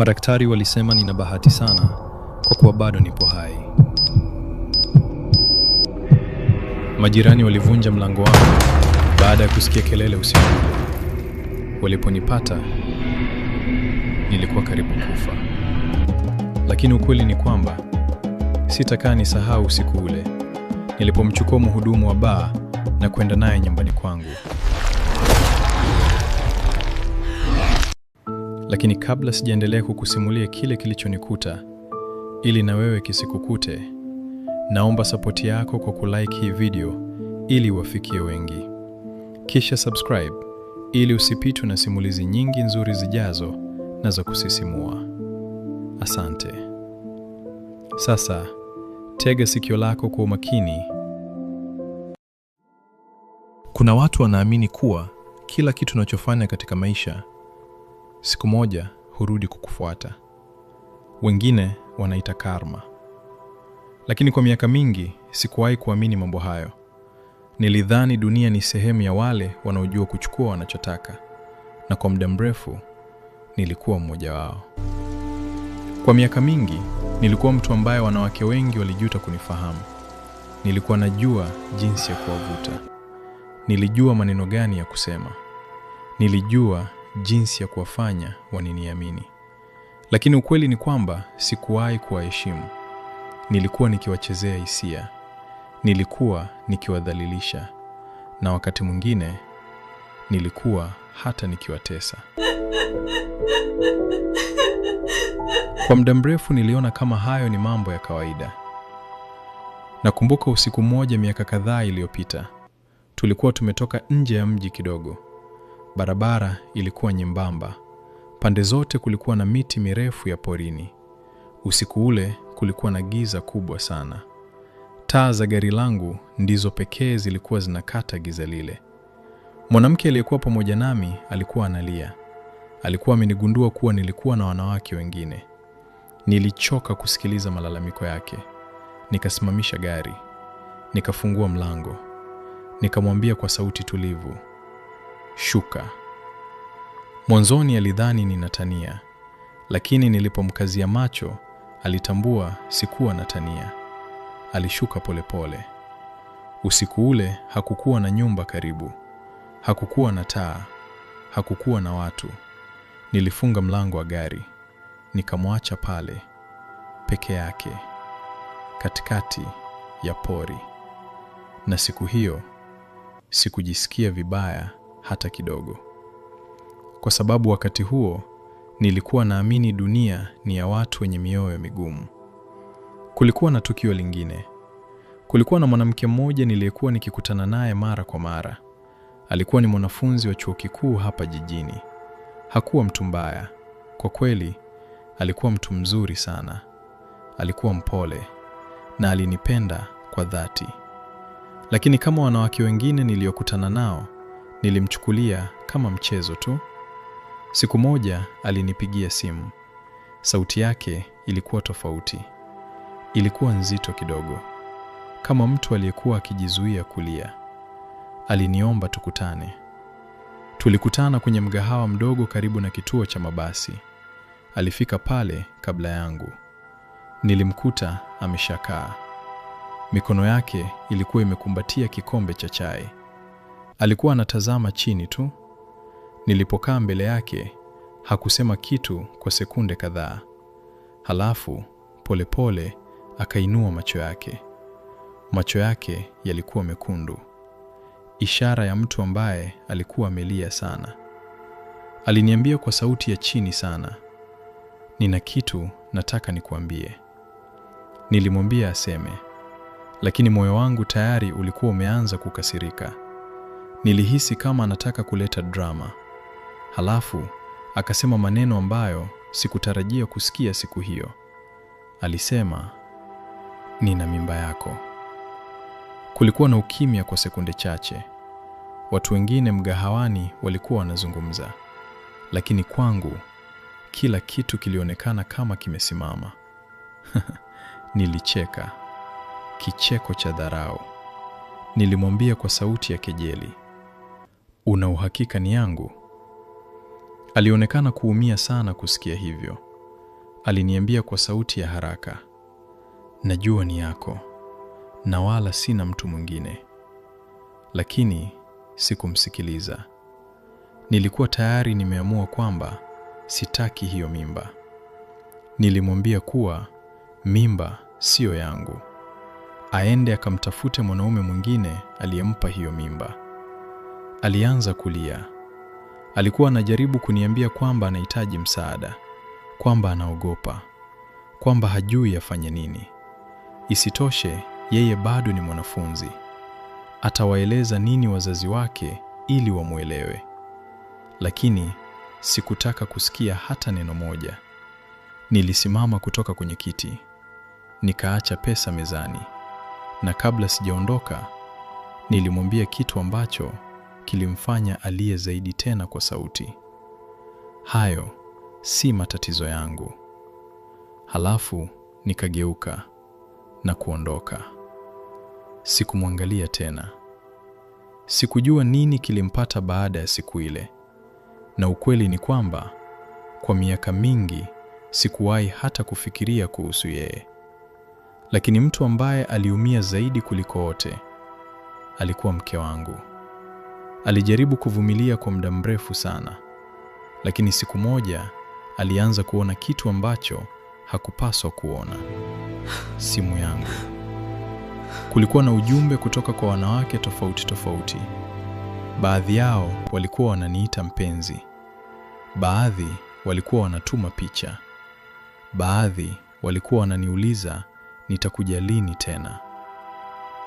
Madaktari walisema nina bahati sana kwa kuwa bado nipo hai. Majirani walivunja mlango wangu baada ya kusikia kelele usiku. Waliponipata, nilikuwa karibu kufa. Lakini ukweli ni kwamba sitakaa nisahau usiku ule nilipomchukua mhudumu wa baa na kwenda naye nyumbani kwangu. Lakini kabla sijaendelea kukusimulia kile kilichonikuta, ili na wewe kisikukute, naomba sapoti yako kwa kulike hii video ili wafikie wengi. Kisha subscribe ili usipitwe na simulizi nyingi nzuri zijazo na za kusisimua. Asante. Sasa, tega sikio lako kwa umakini. Kuna watu wanaamini kuwa kila kitu unachofanya katika maisha siku moja hurudi kukufuata. Wengine wanaita karma. Lakini kwa miaka mingi sikuwahi kuamini mambo hayo. Nilidhani dunia ni sehemu ya wale wanaojua kuchukua wanachotaka, na kwa muda mrefu nilikuwa mmoja wao. Kwa miaka mingi nilikuwa mtu ambaye wanawake wengi walijuta kunifahamu. Nilikuwa najua jinsi ya kuwavuta. Nilijua maneno gani ya kusema. Nilijua jinsi ya kuwafanya waniniamini. Lakini ukweli ni kwamba sikuwahi kuwaheshimu. Nilikuwa nikiwachezea hisia. Nilikuwa nikiwadhalilisha. Na wakati mwingine nilikuwa hata nikiwatesa. Kwa muda mrefu niliona kama hayo ni mambo ya kawaida. Nakumbuka usiku mmoja miaka kadhaa iliyopita. Tulikuwa tumetoka nje ya mji kidogo. Barabara ilikuwa nyembamba. Pande zote kulikuwa na miti mirefu ya porini. Usiku ule kulikuwa na giza kubwa sana. Taa za gari langu ndizo pekee zilikuwa zinakata giza lile. Mwanamke aliyekuwa pamoja nami alikuwa analia. Alikuwa amenigundua kuwa nilikuwa na wanawake wengine. Nilichoka kusikiliza malalamiko yake. Nikasimamisha gari. Nikafungua mlango. Nikamwambia kwa sauti tulivu, "Shuka." Mwanzoni alidhani ninatania, lakini nilipomkazia macho, alitambua sikuwa natania. Alishuka polepole. Usiku ule hakukuwa na nyumba karibu. Hakukuwa na taa. Hakukuwa na watu. Nilifunga mlango wa gari. Nikamwacha pale, peke yake, katikati ya pori. Na siku hiyo, sikujisikia vibaya hata kidogo. Kwa sababu wakati huo, nilikuwa naamini dunia ni ya watu wenye mioyo migumu. Kulikuwa na tukio lingine. Kulikuwa na mwanamke mmoja niliyekuwa nikikutana naye mara kwa mara. Alikuwa ni mwanafunzi wa chuo kikuu hapa jijini. Hakuwa mtu mbaya. Kwa kweli, alikuwa mtu mzuri sana. Alikuwa mpole na alinipenda kwa dhati. Lakini kama wanawake wengine niliokutana nao, nilimchukulia kama mchezo tu. Siku moja alinipigia simu. Sauti yake ilikuwa tofauti. Ilikuwa nzito kidogo, kama mtu aliyekuwa akijizuia kulia. Aliniomba tukutane. Tulikutana kwenye mgahawa mdogo karibu na kituo cha mabasi. Alifika pale kabla yangu. Nilimkuta ameshakaa. Mikono yake ilikuwa imekumbatia kikombe cha chai. Alikuwa anatazama chini tu. Nilipokaa mbele yake, hakusema kitu kwa sekunde kadhaa. Halafu, polepole, akainua macho yake. Macho yake yalikuwa mekundu. Ishara ya mtu ambaye alikuwa amelia sana. Aliniambia kwa sauti ya chini sana, "Nina kitu nataka nikuambie." Nilimwambia aseme, lakini moyo wangu tayari ulikuwa umeanza kukasirika. Nilihisi kama anataka kuleta drama. Halafu, akasema maneno ambayo sikutarajia kusikia siku hiyo. Alisema, "Nina mimba yako." Kulikuwa na ukimya kwa sekunde chache. Watu wengine mgahawani walikuwa wanazungumza. Lakini kwangu, kila kitu kilionekana kama kimesimama. Nilicheka. Kicheko cha dharau. Nilimwambia kwa sauti ya kejeli, "Una uhakika ni yangu?" Alionekana kuumia sana kusikia hivyo. Aliniambia kwa sauti ya haraka, najua ni yako na wala sina mtu mwingine. Lakini sikumsikiliza. Nilikuwa tayari nimeamua kwamba sitaki hiyo mimba. Nilimwambia kuwa mimba sio yangu. Aende akamtafute mwanaume mwingine aliyempa hiyo mimba. Alianza kulia. Alikuwa anajaribu kuniambia kwamba anahitaji msaada, kwamba anaogopa, kwamba hajui afanye nini. Isitoshe, yeye bado ni mwanafunzi. Atawaeleza nini wazazi wake ili wamuelewe? Lakini sikutaka kusikia hata neno moja. Nilisimama kutoka kwenye kiti. Nikaacha pesa mezani. Na kabla sijaondoka, nilimwambia kitu ambacho kilimfanya alie zaidi tena kwa sauti. Hayo si matatizo yangu. Halafu nikageuka na kuondoka. Sikumwangalia tena. Sikujua nini kilimpata baada ya siku ile. Na ukweli ni kwamba kwa miaka mingi sikuwahi hata kufikiria kuhusu yeye. Lakini mtu ambaye aliumia zaidi kuliko wote alikuwa mke wangu. Alijaribu kuvumilia kwa muda mrefu sana, lakini siku moja alianza kuona kitu ambacho hakupaswa kuona. Simu yangu. Kulikuwa na ujumbe kutoka kwa wanawake tofauti tofauti. Baadhi yao walikuwa wananiita mpenzi. Baadhi walikuwa wanatuma picha. Baadhi walikuwa wananiuliza nitakuja lini tena.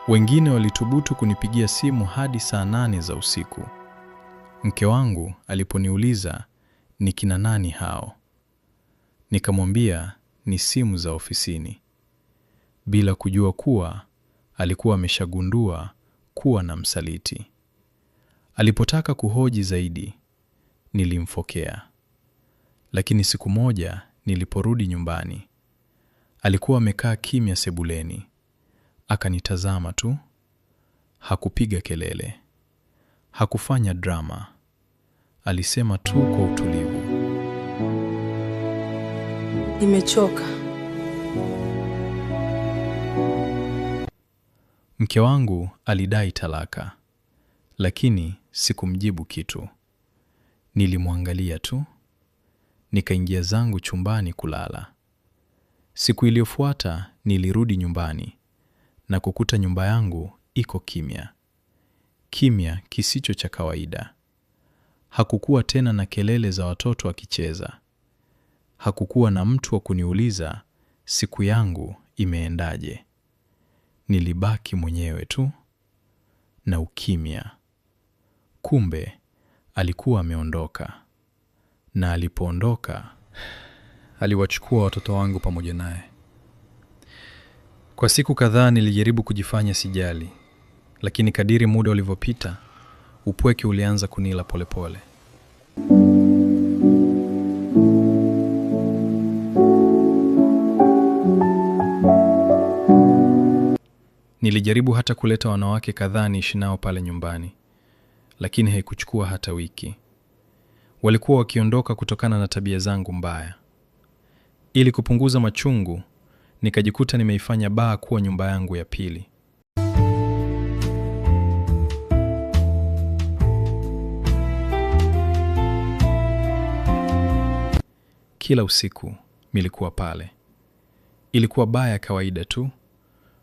Wengine walithubutu kunipigia simu hadi saa 8 za usiku. Mke wangu aliponiuliza ni kina nani hao, nikamwambia ni simu za ofisini, bila kujua kuwa alikuwa ameshagundua kuwa na msaliti. Alipotaka kuhoji zaidi, nilimfokea. Lakini siku moja niliporudi nyumbani, alikuwa amekaa kimya sebuleni. Akanitazama tu. Hakupiga kelele. Hakufanya drama. Alisema tu kwa utulivu, nimechoka. Mke wangu alidai talaka, lakini sikumjibu kitu. Nilimwangalia tu. Nikaingia zangu chumbani kulala. Siku iliyofuata nilirudi nyumbani na kukuta nyumba yangu iko kimya. Kimya kisicho cha kawaida. Hakukuwa tena na kelele za watoto wakicheza. Hakukuwa na mtu wa kuniuliza siku yangu imeendaje. Nilibaki mwenyewe tu na ukimya. Kumbe alikuwa ameondoka. Na alipoondoka, aliwachukua watoto wangu pamoja naye. Kwa siku kadhaa nilijaribu kujifanya sijali, lakini kadiri muda ulivyopita, upweke ulianza kunila polepole. Nilijaribu hata kuleta wanawake kadhaa niishi nao pale nyumbani, lakini haikuchukua hata wiki. Walikuwa wakiondoka kutokana na tabia zangu mbaya. Ili kupunguza machungu, nikajikuta nimeifanya baa kuwa nyumba yangu ya pili. Kila usiku nilikuwa pale. Ilikuwa baa ya kawaida tu.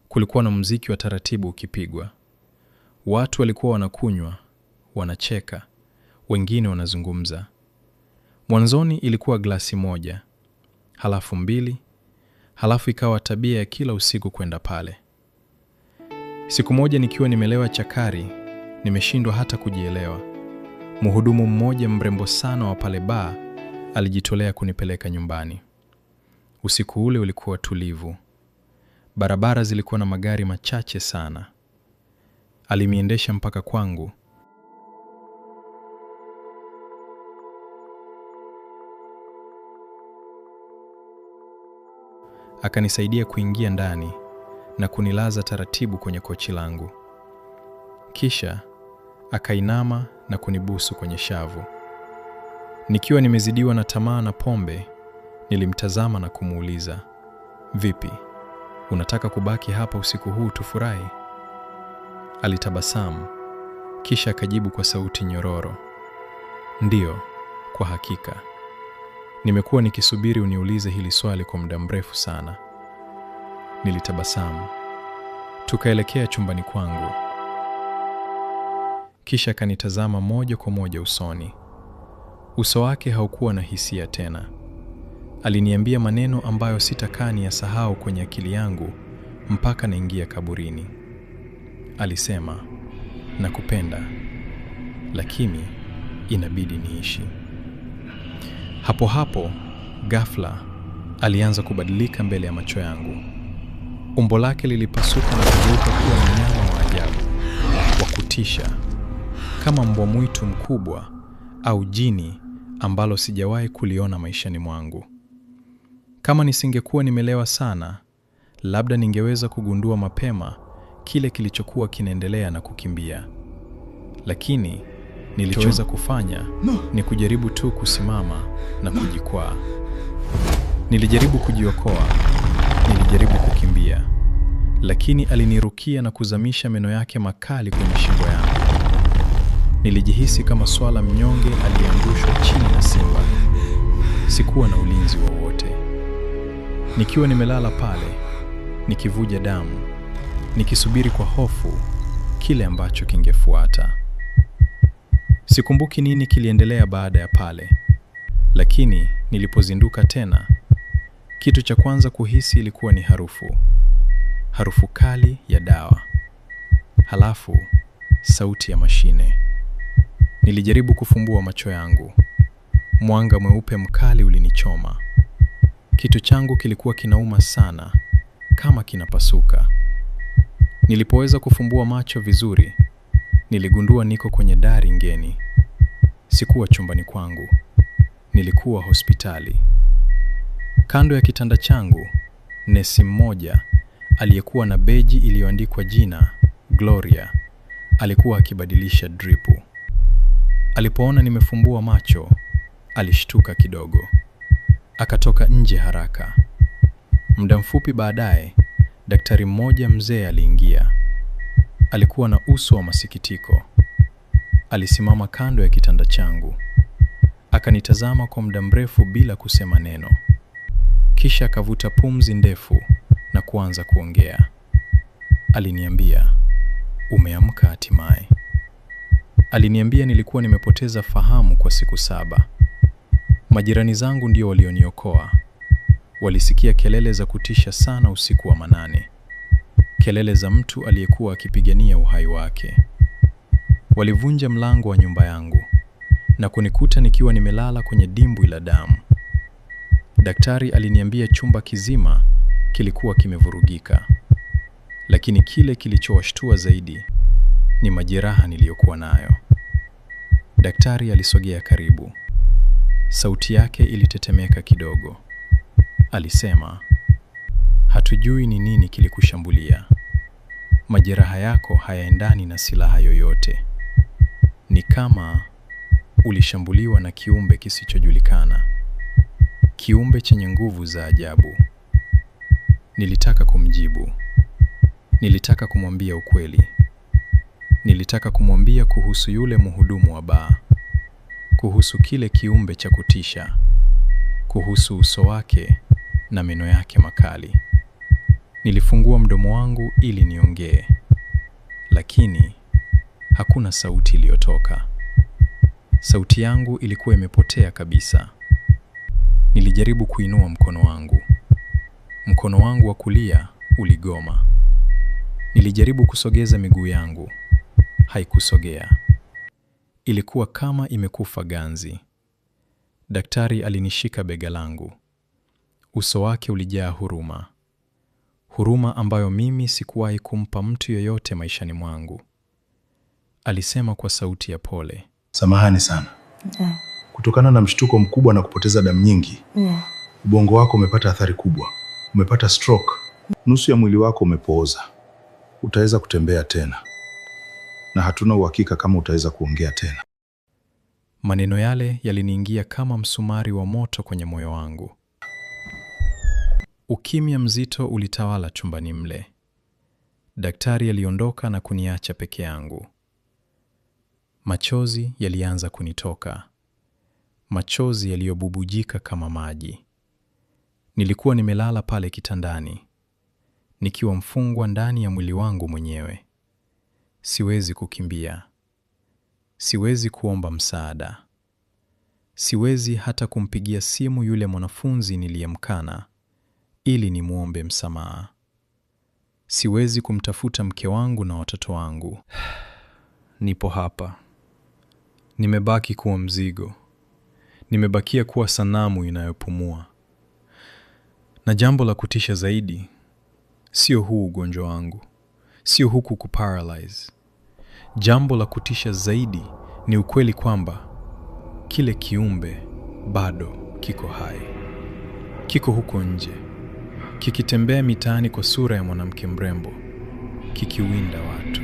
Kulikuwa na muziki wa taratibu ukipigwa. Watu walikuwa wanakunywa, wanacheka, wengine wanazungumza. Mwanzoni ilikuwa glasi moja, halafu 2, halafu ikawa tabia ya kila usiku kwenda pale. Siku moja nikiwa nimelewa chakari, nimeshindwa hata kujielewa. Mhudumu mmoja mrembo sana wa pale baa alijitolea kunipeleka nyumbani. Usiku ule ulikuwa tulivu. Barabara zilikuwa na magari machache sana. Aliniendesha mpaka kwangu. Akanisaidia kuingia ndani na kunilaza taratibu kwenye kochi langu. Kisha akainama na kunibusu kwenye shavu. Nikiwa nimezidiwa na tamaa na pombe, Nilimtazama na kumuuliza, vipi, unataka kubaki hapa usiku huu tufurahi? Alitabasamu, kisha akajibu kwa sauti nyororo, ndiyo, kwa hakika. Nimekuwa nikisubiri uniulize hili swali kwa muda mrefu sana. Nilitabasamu. Tukaelekea chumbani kwangu. Kisha kanitazama moja kwa moja usoni. Uso wake haukuwa na hisia tena. Aliniambia maneno ambayo sitakaa niyasahau kwenye akili yangu mpaka naingia kaburini. Alisema, nakupenda, lakini inabidi niishi. Hapo hapo, ghafla, alianza kubadilika mbele ya macho yangu. Umbo lake lilipasuka na kugeuka kuwa mnyama wa ajabu, wa kutisha, kama mbwa mwitu mkubwa au jini ambalo sijawahi kuliona maishani mwangu. Kama nisingekuwa nimelewa sana, labda ningeweza kugundua mapema kile kilichokuwa kinaendelea na kukimbia. Lakini nilichoweza kufanya ni kujaribu tu kusimama na kujikwaa. Nilijaribu kujiokoa, nilijaribu kukimbia, lakini alinirukia na kuzamisha meno yake makali kwenye shingo yangu. Nilijihisi kama swala mnyonge aliyeangushwa chini na simba. Sikuwa na ulinzi wowote. Nikiwa nimelala pale, nikivuja damu, nikisubiri kwa hofu kile ambacho kingefuata. Sikumbuki nini kiliendelea baada ya pale, lakini nilipozinduka tena, kitu cha kwanza kuhisi ilikuwa ni harufu. Harufu kali ya dawa. Halafu, sauti ya mashine. Nilijaribu kufumbua macho yangu. Mwanga mweupe mkali ulinichoma. Kitu changu kilikuwa kinauma sana, kama kinapasuka. Nilipoweza kufumbua macho vizuri, niligundua niko kwenye dari ngeni. Sikuwa chumbani kwangu. Nilikuwa hospitali. Kando ya kitanda changu, nesi mmoja aliyekuwa na beji iliyoandikwa jina Gloria alikuwa akibadilisha dripu. Alipoona nimefumbua macho, alishtuka kidogo. Akatoka nje haraka. Muda mfupi baadaye, daktari mmoja mzee aliingia. Alikuwa na uso wa masikitiko. Alisimama kando ya kitanda changu. Akanitazama kwa muda mrefu bila kusema neno. Kisha akavuta pumzi ndefu na kuanza kuongea. Aliniambia, umeamka hatimaye. Aliniambia nilikuwa nimepoteza fahamu kwa siku 7. Majirani zangu ndio walioniokoa. Walisikia kelele za kutisha sana usiku wa manane. Kelele za mtu aliyekuwa akipigania uhai wake. Walivunja mlango wa nyumba yangu na kunikuta nikiwa nimelala kwenye dimbwi la damu. Daktari aliniambia chumba kizima kilikuwa kimevurugika. Lakini kile kilichowashtua zaidi ni majeraha niliyokuwa nayo. Daktari alisogea karibu. Sauti yake ilitetemeka kidogo. Alisema, hatujui ni nini kilikushambulia. Majeraha yako hayaendani na silaha yoyote. Ni kama ulishambuliwa na kiumbe kisichojulikana. Kiumbe chenye nguvu za ajabu. Nilitaka kumjibu. Nilitaka kumwambia ukweli. Nilitaka kumwambia kuhusu yule mhudumu wa baa. Kuhusu kile kiumbe cha kutisha. Kuhusu uso wake na meno yake makali. Nilifungua mdomo wangu ili niongee. Lakini hakuna sauti iliyotoka. Sauti yangu ilikuwa imepotea kabisa. Nilijaribu kuinua mkono wangu. Mkono wangu wa kulia uligoma. Nilijaribu kusogeza miguu yangu. Haikusogea. Ilikuwa kama imekufa ganzi. Daktari alinishika bega langu. Uso wake ulijaa huruma. Huruma ambayo mimi sikuwahi kumpa mtu yoyote maishani mwangu. Alisema kwa sauti ya pole, samahani sana. Kutokana na mshtuko mkubwa na kupoteza damu nyingi, ubongo wako umepata athari kubwa. Umepata stroke. Nusu ya mwili wako umepooza. Utaweza kutembea tena, na hatuna uhakika kama utaweza kuongea tena. Maneno yale yaliniingia kama msumari wa moto kwenye moyo wangu. Ukimya mzito ulitawala chumbani mle. Daktari aliondoka na kuniacha peke yangu. Machozi yalianza kunitoka. Machozi yaliyobubujika kama maji. Nilikuwa nimelala pale kitandani, nikiwa mfungwa ndani ya mwili wangu mwenyewe. Siwezi kukimbia. Siwezi kuomba msaada. Siwezi hata kumpigia simu yule mwanafunzi niliyemkana ili nimuombe msamaha. Siwezi kumtafuta mke wangu na watoto wangu. Nipo hapa. Nimebaki kuwa mzigo. Nimebakia kuwa sanamu inayopumua. Na jambo la kutisha zaidi, sio huu ugonjwa wangu. Sio huku kuparalyze. Jambo la kutisha zaidi ni ukweli kwamba kile kiumbe bado kiko hai. Kiko huko nje, kikitembea mitaani kwa sura ya mwanamke mrembo, kikiwinda watu.